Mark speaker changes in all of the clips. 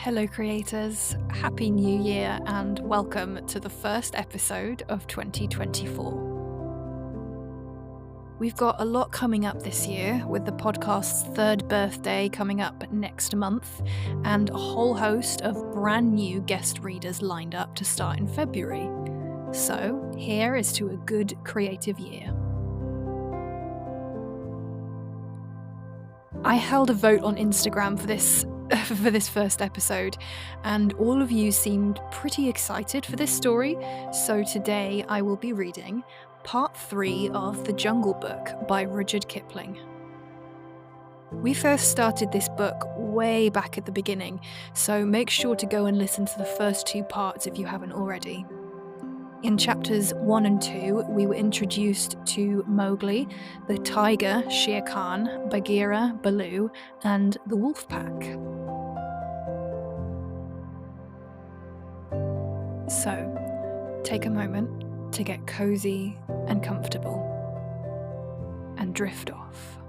Speaker 1: Hello creators, Happy New Year and welcome to the first episode of 2024. We've got a lot coming up this year, with the podcast's third birthday coming up next month, and a whole host of brand new guest readers lined up to start in February. So, here is to a good creative year. I held a vote on Instagram for this first episode, and all of you seemed pretty excited for this story, so today I will be reading Part 3 of The Jungle Book by Rudyard Kipling. We first started this book way back at the beginning, so make sure to go and listen to the first two parts if you haven't already. In chapters 1 and 2, we were introduced to Mowgli, the tiger, Shere Khan, Bagheera, Baloo, and the wolf pack. So, take a moment to get cozy and comfortable, and drift off.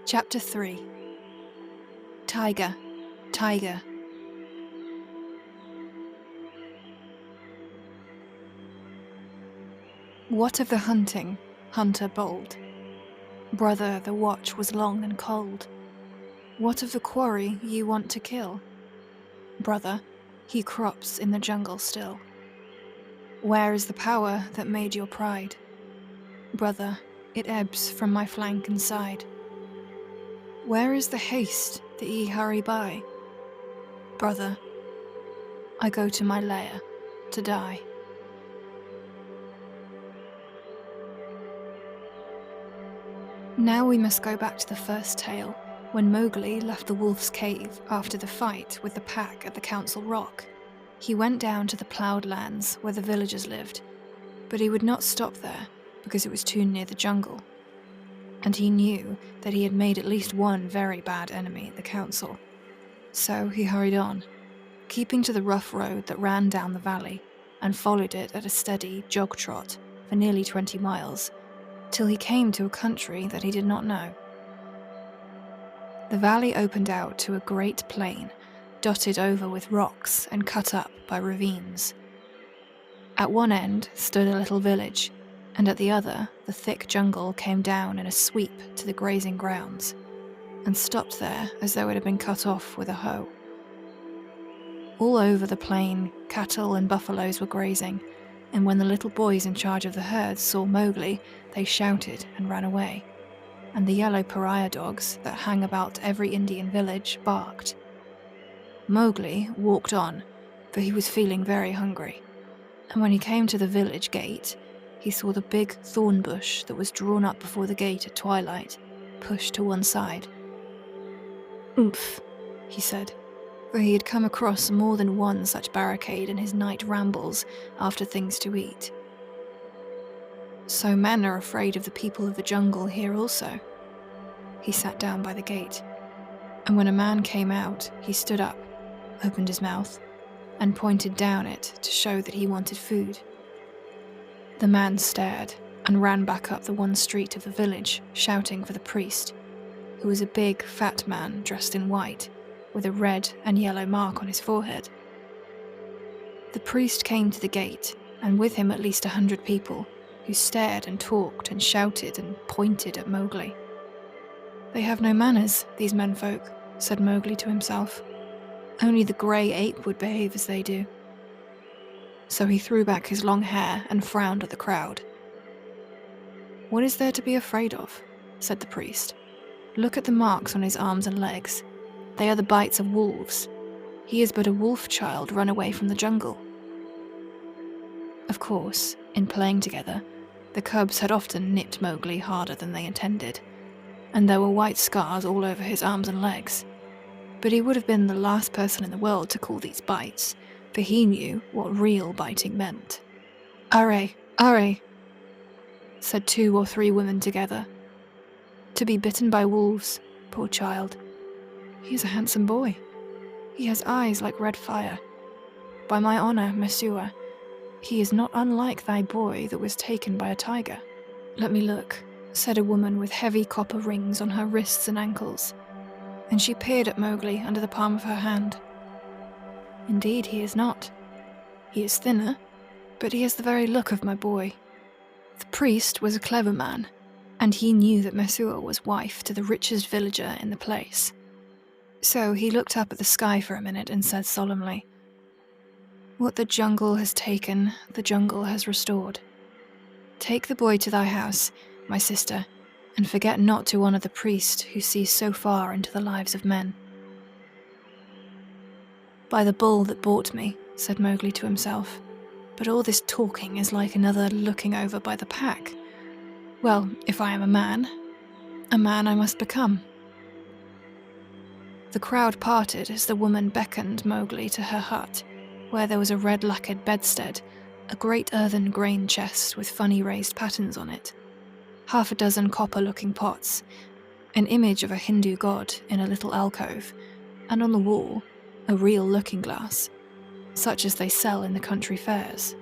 Speaker 1: Chapter 3. Tiger, Tiger. What of the hunting, hunter bold? Brother, the watch was long and cold. What of the quarry you want to kill? Brother, he crops in the jungle still. Where is the power that made your pride? Brother, it ebbs from my flank and side. Where is the haste that ye hurry by? Brother, I go to my lair to die. Now we must go back to the first tale, when Mowgli left the wolf's cave after the fight with the pack at the Council Rock. He went down to the ploughed lands where the villagers lived, but he would not stop there because it was too near the jungle. And he knew that he had made at least one very bad enemy at the council. So he hurried on, keeping to the rough road that ran down the valley, and followed it at a steady jog-trot for nearly 20 miles, till he came to a country that he did not know. The valley opened out to a great plain, dotted over with rocks and cut up by ravines. At one end stood a little village, and at the other, the thick jungle came down in a sweep to the grazing grounds, and stopped there as though it had been cut off with a hoe. All over the plain, cattle and buffaloes were grazing, and when the little boys in charge of the herds saw Mowgli, they shouted and ran away, and the yellow pariah dogs that hang about every Indian village barked. Mowgli walked on, for he was feeling very hungry, and when he came to the village gate, he saw the big thorn bush that was drawn up before the gate at twilight, pushed to one side. "Oomph," he said, for he had come across more than one such barricade in his night rambles after things to eat. So men are afraid of the people of the jungle here also. He sat down by the gate, and when a man came out, he stood up, opened his mouth, and pointed down it to show that he wanted food. The man stared and ran back up the one street of the village, shouting for the priest, who was a big, fat man dressed in white, with a red and yellow mark on his forehead. The priest came to the gate, and with him at least 100 people, who stared and talked and shouted and pointed at Mowgli. "They have no manners, these menfolk," said Mowgli to himself. "Only the grey ape would behave as they do." So he threw back his long hair and frowned at the crowd. "What is there to be afraid of?" said the priest. "Look at the marks on his arms and legs. They are the bites of wolves. He is but a wolf child run away from the jungle." Of course, in playing together, the cubs had often nipped Mowgli harder than they intended, and there were white scars all over his arms and legs. But he would have been the last person in the world to call these bites, for he knew what real biting meant. "Are, are," said 2 or 3 women together. "To be bitten by wolves, poor child. He is a handsome boy. He has eyes like red fire. By my honour, monsieur, he is not unlike thy boy that was taken by a tiger." "Let me look," said a woman with heavy copper rings on her wrists and ankles, and she peered at Mowgli under the palm of her hand. "Indeed he is not. He is thinner, but he has the very look of my boy." The priest was a clever man, and he knew that Mesua was wife to the richest villager in the place. So he looked up at the sky for a minute and said solemnly, "What the jungle has taken, the jungle has restored. Take the boy to thy house, my sister, and forget not to honour the priest who sees so far into the lives of men." "By the bull that bought me," said Mowgli to himself, "but all this talking is like another looking over by the pack. Well, if I am a man I must become." The crowd parted as the woman beckoned Mowgli to her hut, where there was a red lacquered bedstead, a great earthen grain chest with funny raised patterns on it, 6 copper-looking pots, an image of a Hindu god in a little alcove, and on the wall, a real looking-glass, such as they sell in the country fairs.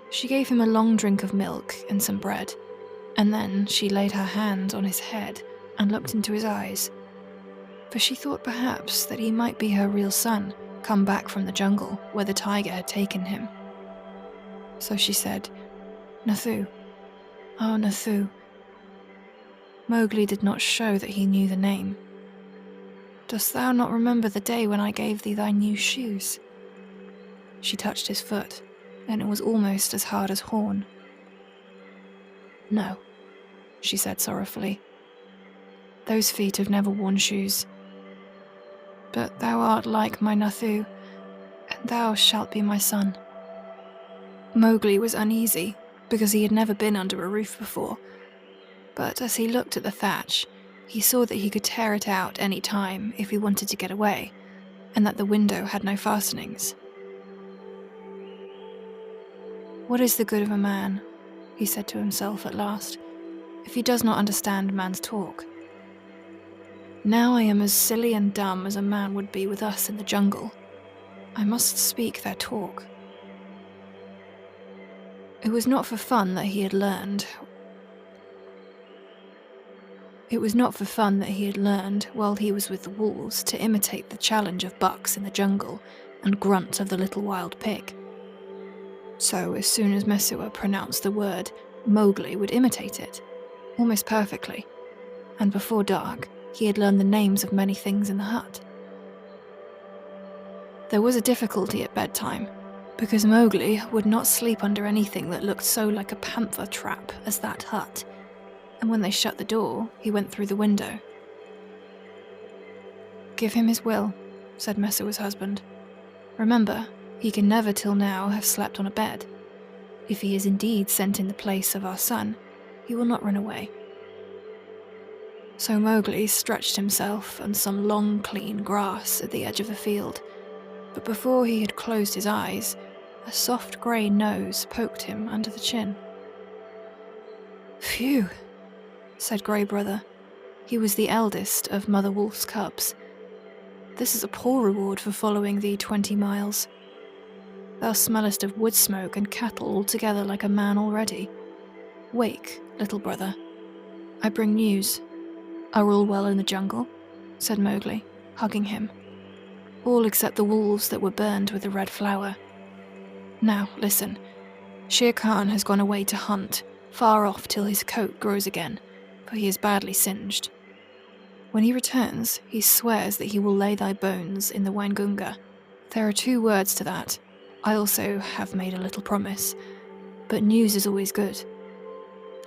Speaker 1: She gave him a long drink of milk and some bread, and then she laid her hand on his head and looked into his eyes, for she thought perhaps that he might be her real son, come back from the jungle where the tiger had taken him. So she said, "Nathu, oh Nathu." Mowgli did not show that he knew the name. "Dost thou not remember the day when I gave thee thy new shoes?" She touched his foot, and it was almost as hard as horn. "No," she said sorrowfully. "Those feet have never worn shoes. But thou art like my Nathu, and thou shalt be my son." Mowgli was uneasy, because he had never been under a roof before, but as he looked at the thatch, he saw that he could tear it out any time if he wanted to get away, and that the window had no fastenings. "What is the good of a man," he said to himself at last, "if he does not understand man's talk? Now I am as silly and dumb as a man would be with us in the jungle. I must speak their talk." It was not for fun that he had learned while he was with the wolves to imitate the challenge of bucks in the jungle and grunt of the little wild pig. So as soon as Mesua pronounced the word, Mowgli would imitate it, almost perfectly, and before dark he had learned the names of many things in the hut. There was a difficulty at bedtime, because Mowgli would not sleep under anything that looked so like a panther trap as that hut, and when they shut the door, he went through the window. "Give him his will," said Messua's husband. "Remember, he can never till now have slept on a bed. If he is indeed sent in the place of our son, he will not run away." So Mowgli stretched himself on some long, clean grass at the edge of the field, but before he had closed his eyes, a soft grey nose poked him under the chin. "Phew," said Grey Brother. He was the eldest of Mother Wolf's cubs. "This is a poor reward for following thee 20 miles. Thou smellest of wood smoke and cattle altogether like a man already. Wake, little brother. I bring news." "Are all well in the jungle?" said Mowgli, hugging him. "All except the wolves that were burned with the red flower. Now, listen. Shere Khan has gone away to hunt, far off till his coat grows again, for he is badly singed. When he returns, he swears that he will lay thy bones in the Waingunga. There are 2 words to that. I also have made a little promise, but news is always good.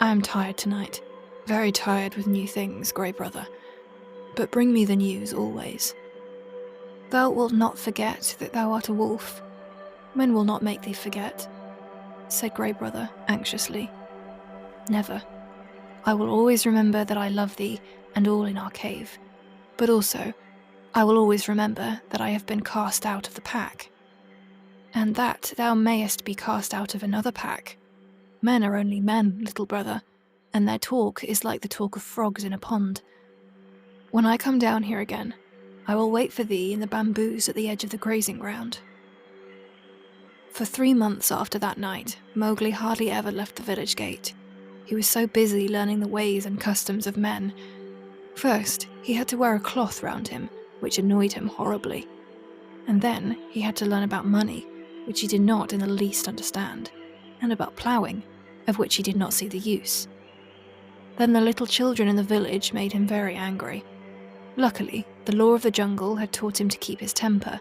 Speaker 1: I am tired tonight, very tired with new things, Grey Brother, but bring me the news always. Thou wilt not forget that thou art a wolf. Men will not make thee forget," said Grey Brother anxiously. "Never. I will always remember that I love thee and all in our cave. But also, I will always remember that I have been cast out of the pack, and that thou mayest be cast out of another pack. Men are only men, little brother, and their talk is like the talk of frogs in a pond. When I come down here again, I will wait for thee in the bamboos at the edge of the grazing ground." For 3 months after that night, Mowgli hardly ever left the village gate. He was so busy learning the ways and customs of men. First, he had to wear a cloth round him, which annoyed him horribly. And then he had to learn about money, which he did not in the least understand, and about ploughing, of which he did not see the use. Then the little children in the village made him very angry. Luckily, the law of the jungle had taught him to keep his temper,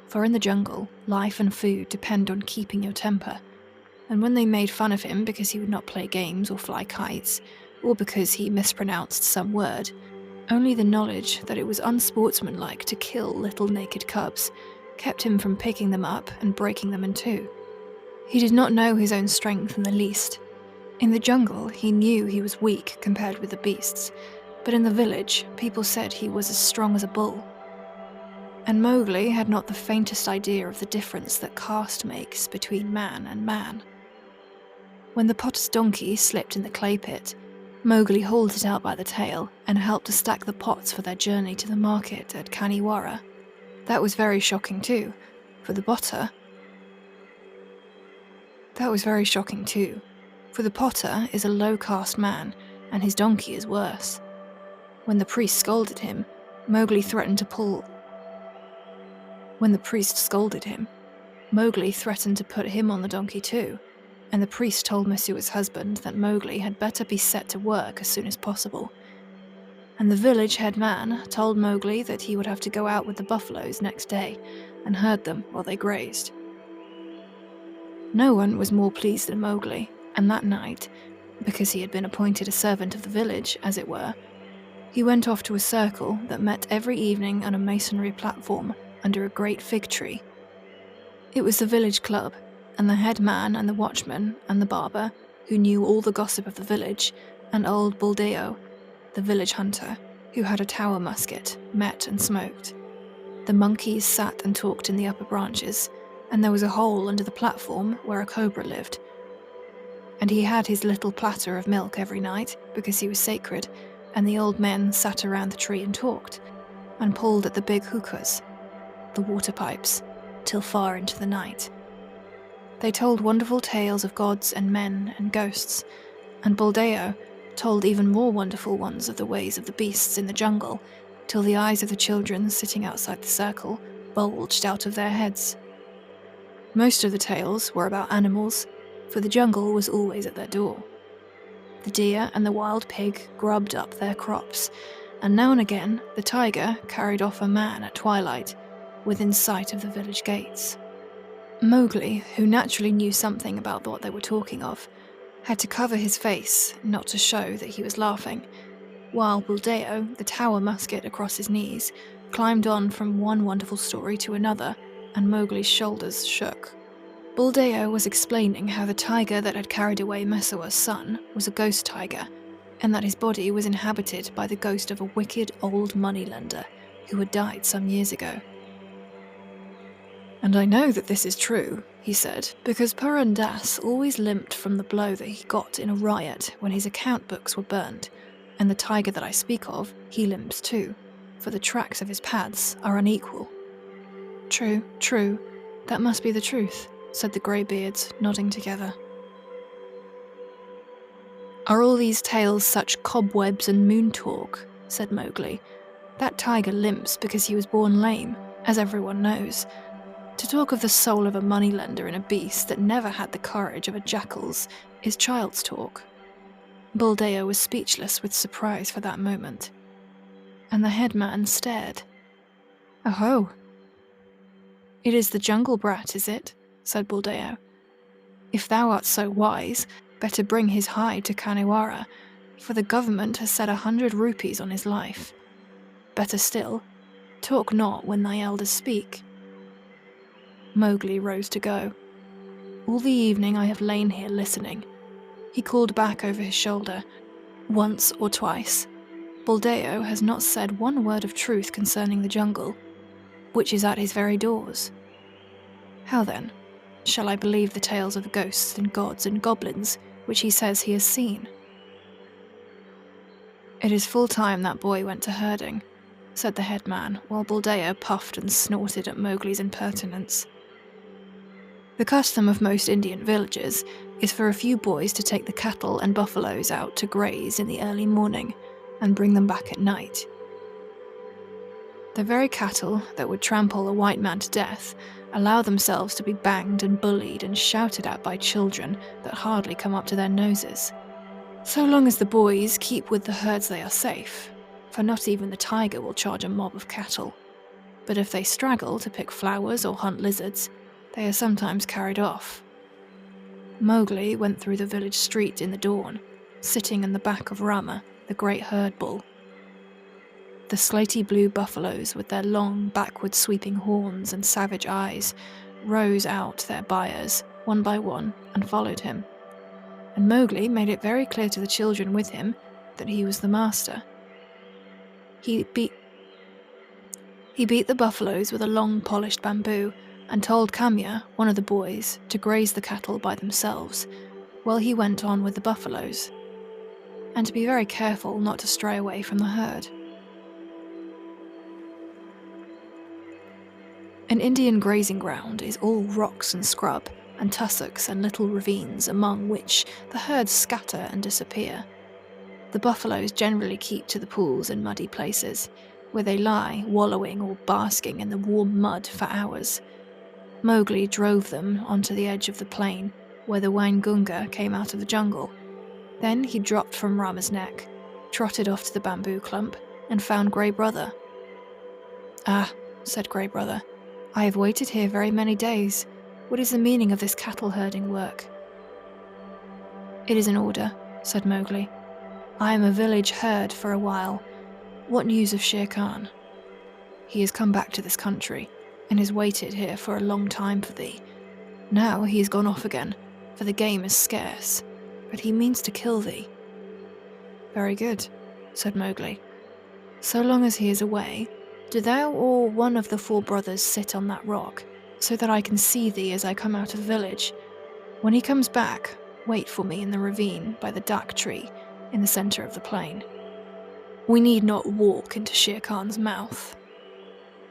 Speaker 1: for in the jungle, life and food depend on keeping your temper. And when they made fun of him because he would not play games or fly kites, or because he mispronounced some word, only the knowledge that it was unsportsmanlike to kill little naked cubs kept him from picking them up and breaking them in two. He did not know his own strength in the least. In the jungle, he knew he was weak compared with the beasts, but in the village, people said he was as strong as a bull. And Mowgli had not the faintest idea of the difference that caste makes between man and man. When the potter's donkey slipped in the clay pit, Mowgli hauled it out by the tail and helped to stack the pots for their journey to the market at Kaniwara. That was very shocking too, for the potter is a low-caste man, and his donkey is worse. When the priest scolded him, Mowgli threatened to put him on the donkey too, and the priest told Messua's husband that Mowgli had better be set to work as soon as possible. And the village head man told Mowgli that he would have to go out with the buffaloes next day and herd them while they grazed. No one was more pleased than Mowgli, and that night, because he had been appointed a servant of the village, as it were, he went off to a circle that met every evening on a masonry platform under a great fig tree. It was the village club, and the head man and the watchman and the barber, who knew all the gossip of the village, and old Buldeo, the village hunter, who had a tower musket, met and smoked. The monkeys sat and talked in the upper branches, and there was a hole under the platform where a cobra lived. And he had his little platter of milk every night, because he was sacred, and the old men sat around the tree and talked, and pulled at the big hookahs, the water pipes, till far into the night. They told wonderful tales of gods and men and ghosts, and Buldeo told even more wonderful ones of the ways of the beasts in the jungle, till the eyes of the children sitting outside the circle bulged out of their heads. Most of the tales were about animals, for the jungle was always at their door. The deer and the wild pig grubbed up their crops, and now and again the tiger carried off a man at twilight, within sight of the village gates. Mowgli, who naturally knew something about what they were talking of, had to cover his face not to show that he was laughing, while Buldeo, the tower musket across his knees, climbed on from one wonderful story to another, and Mowgli's shoulders shook. Buldeo was explaining how the tiger that had carried away Messua's son was a ghost tiger, and that his body was inhabited by the ghost of a wicked old moneylender who had died some years ago. "And I know that this is true," he said, "because Purun Das always limped from the blow that he got in a riot when his account books were burned, and the tiger that I speak of, he limps too, for the tracks of his paths are unequal." "True, true, that must be the truth," said the greybeards, nodding together. "Are all these tales such cobwebs and moon talk?" said Mowgli. "That tiger limps because he was born lame, as everyone knows. To talk of the soul of a moneylender in a beast that never had the courage of a jackal's is child's talk." Buldeo was speechless with surprise for that moment, and the headman stared. "Oh, it is the jungle brat, is it?" said Buldeo. "If thou art so wise, better bring his hide to Kaniwara, for the government has set 100 rupees on his life. Better still, talk not when thy elders speak." Mowgli rose to go. "All the evening I have lain here listening." He called back over his shoulder, once or twice, Buldeo has not said one word of truth concerning the jungle, which is at his very doors. How then shall I believe the tales of ghosts and gods and goblins which he says he has seen?" "It is full time that boy went to herding," said the headman, while Buldeo puffed and snorted at Mowgli's impertinence. "The custom of most Indian villages is for a few boys to take the cattle and buffaloes out to graze in the early morning and bring them back at night. The very cattle that would trample a white man to death allow themselves to be banged and bullied and shouted at by children that hardly come up to their noses. So long as the boys keep with the herds they are safe, for not even the tiger will charge a mob of cattle. But if they straggle to pick flowers or hunt lizards, they are sometimes carried off." Mowgli went through the village street in the dawn, sitting in the back of Rama, the great herd bull. The slaty blue buffaloes with their long, backward-sweeping horns and savage eyes rose out their byres, one by one, and followed him. And Mowgli made it very clear to the children with him that he was the master. He beat the buffaloes with a long, polished bamboo and told Kamya, one of the boys, to graze the cattle by themselves, while he went on with the buffaloes, and to be very careful not to stray away from the herd. An Indian grazing ground is all rocks and scrub, and tussocks and little ravines among which the herds scatter and disappear. The buffaloes generally keep to the pools and muddy places, where they lie wallowing or basking in the warm mud for hours. Mowgli drove them onto the edge of the plain, where the Waingunga came out of the jungle. Then he dropped from Rama's neck, trotted off to the bamboo clump, and found Grey Brother. "Ah," said Grey Brother, "I have waited here very many days. What is the meaning of this cattle herding work?" "It is an order," said Mowgli. "I am a village herd for a while. What news of Shere Khan?" "He has come back to this country, and has waited here for a long time for thee. Now he has gone off again, for the game is scarce, but he means to kill thee." "Very good," said Mowgli. "So long as he is away, do thou or one of the 4 brothers sit on that rock, so that I can see thee as I come out of the village. When he comes back, wait for me in the ravine by the dak tree in the centre of the plain. We need not walk into Shere Khan's mouth."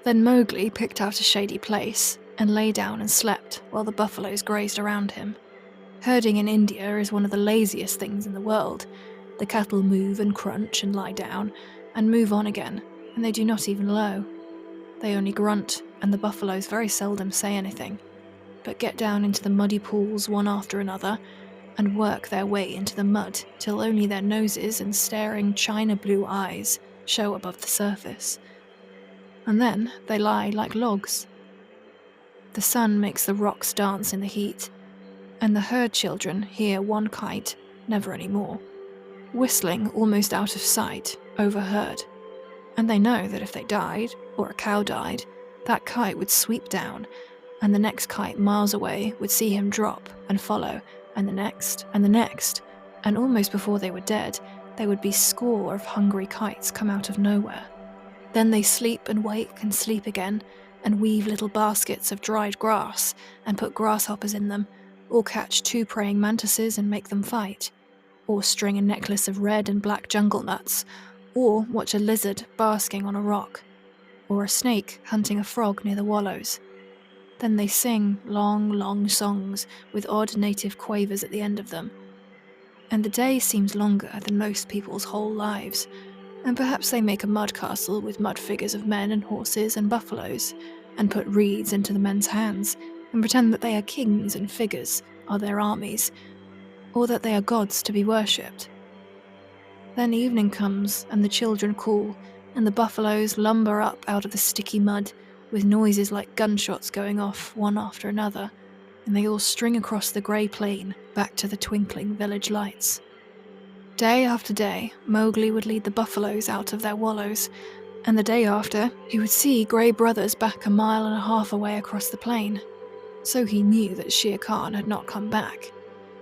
Speaker 1: Then Mowgli picked out a shady place and lay down and slept while the buffaloes grazed around him. Herding in India is one of the laziest things in the world. The cattle move and crunch and lie down and move on again, and they do not even low. They only grunt, and the buffaloes very seldom say anything, but get down into the muddy pools one after another and work their way into the mud till only their noses and staring china-blue eyes show above the surface. And then they lie like logs. The sun makes the rocks dance in the heat, and the herd children hear one kite, never any more, whistling almost out of sight, overheard. And they know that if they died, or a cow died, that kite would sweep down, and the next kite miles away would see him drop and follow, and the next, and almost before they were dead, there would be score of hungry kites come out of nowhere. Then they sleep and wake and sleep again, and weave little baskets of dried grass, and put grasshoppers in them, or catch 2 praying mantises and make them fight, or string a necklace of red and black jungle nuts, or watch a lizard basking on a rock, or a snake hunting a frog near the wallows. Then they sing long, long songs with odd native quavers at the end of them. And the day seems longer than most people's whole lives, and perhaps they make a mud castle with mud figures of men and horses and buffaloes, and put reeds into the men's hands, and pretend that they are kings and figures are their armies, or that they are gods to be worshipped. Then evening comes, and the children call, and the buffaloes lumber up out of the sticky mud, with noises like gunshots going off one after another, and they all string across the grey plain back to the twinkling village lights. Day after day, Mowgli would lead the buffaloes out of their wallows, and the day after, he would see Grey Brothers back 1.5 miles away across the plain. So he knew that Shere Khan had not come back,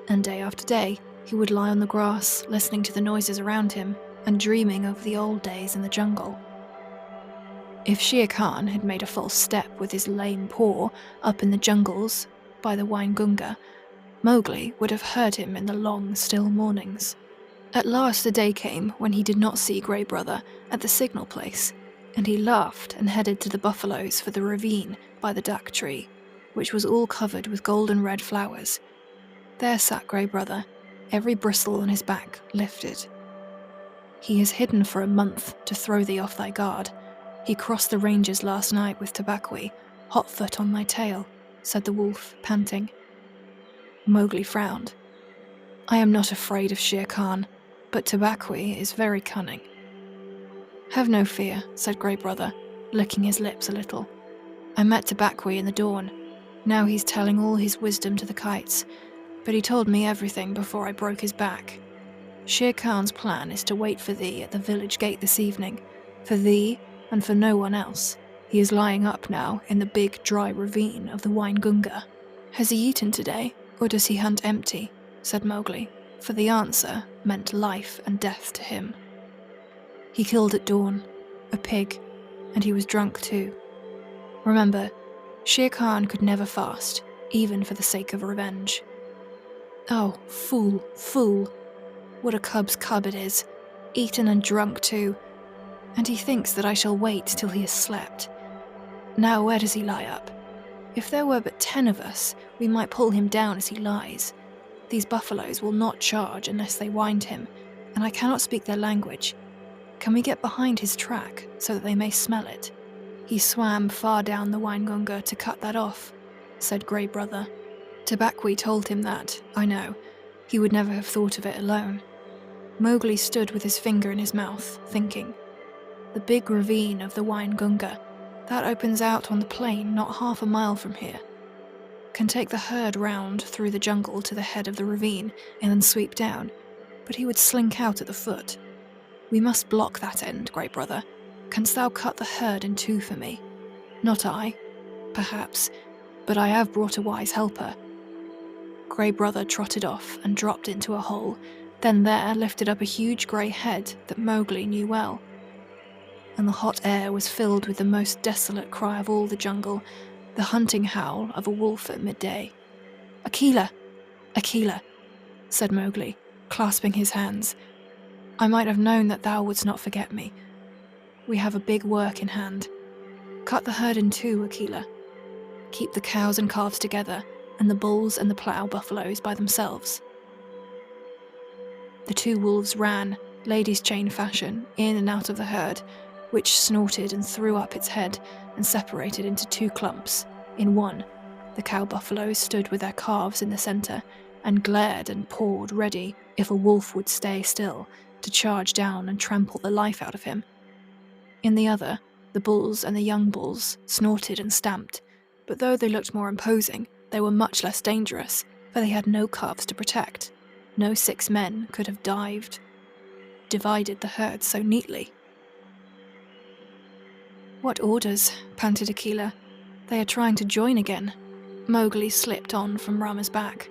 Speaker 1: and day after day, he would lie on the grass, listening to the noises around him, and dreaming of the old days in the jungle. If Shere Khan had made a false step with his lame paw up in the jungles by the Waingunga, Mowgli would have heard him in the long, still mornings. At last the day came when he did not see Grey Brother at the signal place, and he laughed and headed to the buffaloes for the ravine by the dak tree, which was all covered with golden red flowers. There sat Grey Brother, every bristle on his back lifted. He has hidden for a month to throw thee off thy guard. He crossed the ranges last night with Tabaqui, hot-foot on thy tail, said the wolf, panting. Mowgli frowned. I am not afraid of Shere Khan, but Tabaqui is very cunning. Have no fear, said Grey Brother, licking his lips a little. I met Tabaqui in the dawn. Now he's telling all his wisdom to the kites, but he told me everything before I broke his back. Shere Khan's plan is to wait for thee at the village gate this evening, for thee and for no one else. He is lying up now in the big dry ravine of the Waingunga. Has he eaten today, or does he hunt empty? Said Mowgli, for the answer meant life and death to him. He killed at dawn, a pig, and he was drunk too. Remember, Shere Khan could never fast, even for the sake of revenge. Oh, fool, fool. What a cub's cub it is, eaten and drunk too, and he thinks that I shall wait till he has slept. Now where does he lie up? If there were but 10 of us, we might pull him down as he lies. These buffaloes will not charge unless they wind him, and I cannot speak their language. Can we get behind his track so that they may smell it? He swam far down the Waingunga to cut that off, said Grey Brother. Tabaqui told him that, I know. He would never have thought of it alone. Mowgli stood with his finger in his mouth, thinking. The big ravine of the Waingunga, that opens out on the plain not half a mile from here. Can take the herd round through the jungle to the head of the ravine and then sweep down, but he would slink out at the foot. We must block that end, Grey Brother. Canst thou cut the herd in two for me? Not I, perhaps, but I have brought a wise helper. Grey Brother trotted off and dropped into a hole, then there lifted up a huge grey head that Mowgli knew well. And the hot air was filled with the most desolate cry of all the jungle, the hunting howl of a wolf at midday. Akela! Akela! Said Mowgli, clasping his hands. I might have known that thou wouldst not forget me. We have a big work in hand. Cut the herd in two, Akela. Keep the cows and calves together, and the bulls and the plough buffaloes by themselves. The two wolves ran, ladies' chain fashion, in and out of the herd, which snorted and threw up its head and separated into two clumps. In one, the cow buffaloes stood with their calves in the centre and glared and pawed ready, if a wolf would stay still, to charge down and trample the life out of him. In the other, the bulls and the young bulls snorted and stamped, but though they looked more imposing, they were much less dangerous, for they had no calves to protect. No 6 men could have divided the herd so neatly. What orders? Panted Akela. They are trying to join again. Mowgli slipped on from Rama's back.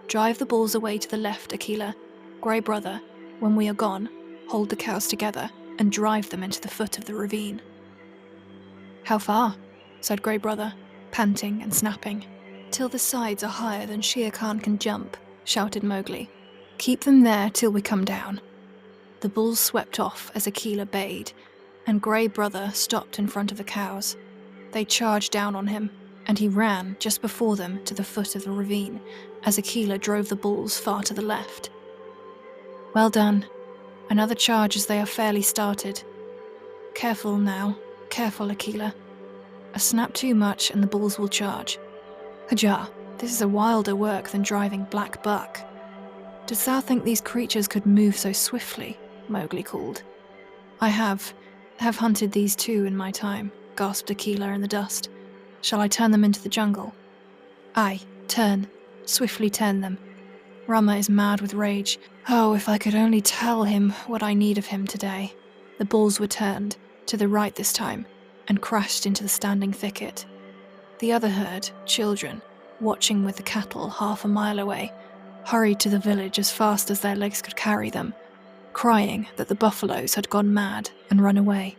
Speaker 1: Drive the bulls away to the left, Akela. Grey Brother, when we are gone, hold the cows together and drive them into the foot of the ravine. How far? Said Grey Brother, panting and snapping. Till the sides are higher than Shere Khan can jump, shouted Mowgli. Keep them there till we come down. The bulls swept off as Akela bayed, and Grey Brother stopped in front of the cows. They charged down on him, and he ran just before them to the foot of the ravine, as Akela drove the bulls far to the left. Well done. Another charge as they are fairly started. Careful now, careful, Akela. A snap too much and the bulls will charge. Hajah, this is a wilder work than driving black buck. Dost thou think these creatures could move so swiftly? Mowgli called. I have hunted these too in my time, gasped Akela in the dust. Shall I turn them into the jungle? Aye, turn. Swiftly turn them. Rama is mad with rage. Oh, if I could only tell him what I need of him today. The bulls were turned, to the right this time, and crashed into the standing thicket. The other herd, children, watching with the cattle half a mile away, hurried to the village as fast as their legs could carry them. crying that the buffaloes had gone mad and run away.